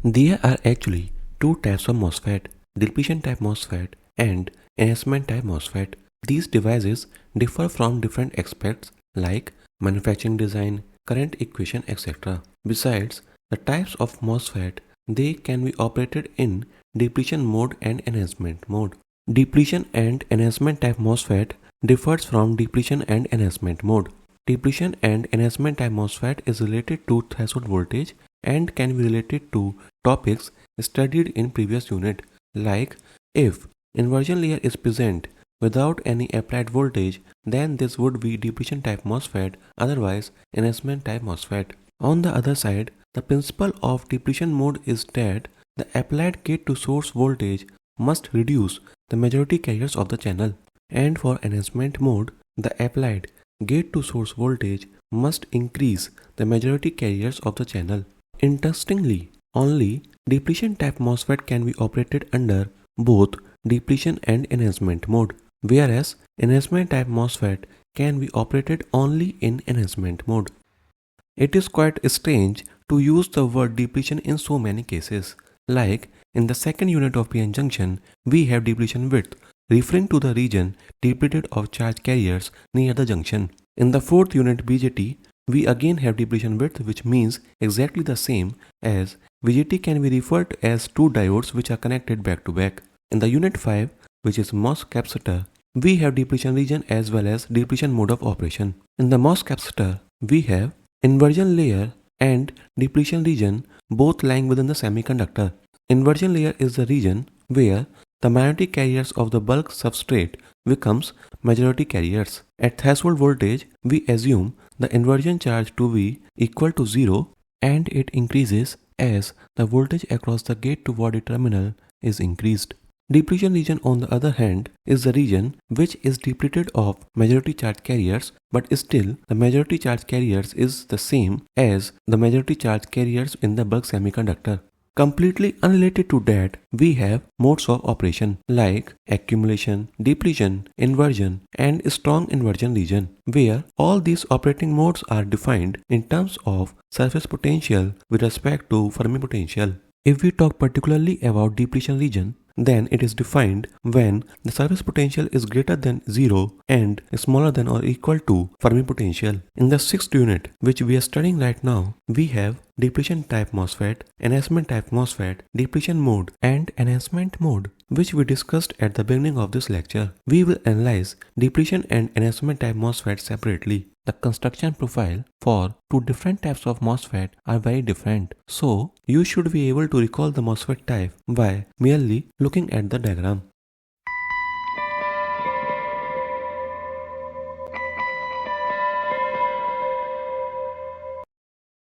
There are actually two types of MOSFET, depletion type MOSFET and enhancement type MOSFET. These devices differ from different aspects like manufacturing design, current equation, etc. Besides the types of MOSFET, they can be operated in depletion mode and enhancement mode. Depletion and enhancement type MOSFET differs from depletion and enhancement mode. Depletion and enhancement type MOSFET is related to threshold voltage and can be related to topics studied in previous unit, like if inversion layer is present without any applied voltage, then this would be depletion type MOSFET, otherwise enhancement type MOSFET. On the other side, the principle of depletion mode is that the applied gate to source voltage must reduce the majority carriers of the channel, and for enhancement mode, the applied gate to source voltage must increase the majority carriers of the channel. Interestingly, only depletion type MOSFET can be operated under both depletion and enhancement mode, whereas enhancement type MOSFET can be operated only in enhancement mode. It is quite strange to use the word depletion in so many cases. Like in the second unit of PN junction, we have depletion width, referring to the region depleted of charge carriers near the junction. In the fourth unit BJT, we again have depletion width, which means exactly the same, as VJT can be referred as two diodes which are connected back to back. In the unit 5, which is MOS capacitor, we have depletion region as well as depletion mode of operation. In the MOS capacitor, we have inversion layer and depletion region both lying within the semiconductor. Inversion layer is the region where the magnetic carriers of the bulk substrate becomes majority carriers. At threshold voltage, we assume the inversion charge to be equal to 0, and it increases as the voltage across the gate to body terminal is increased. Depletion region, on the other hand, is the region which is depleted of majority charge carriers, but still the majority charge carriers is the same as the majority charge carriers in the bulk semiconductor. Completely unrelated to that, we have modes of operation like accumulation, depletion, inversion, and strong inversion region, where all these operating modes are defined in terms of surface potential with respect to Fermi potential. If we talk particularly about depletion region, then it is defined when the surface potential is greater than 0 and smaller than or equal to Fermi potential. In the sixth unit, which we are studying right now, we have depletion type MOSFET, enhancement type MOSFET, depletion mode, and enhancement mode, which we discussed at the beginning of this lecture. We will analyze depletion and enhancement type MOSFET separately. The construction profile for two different types of MOSFET are very different, so you should be able to recall the MOSFET type by merely looking at the diagram.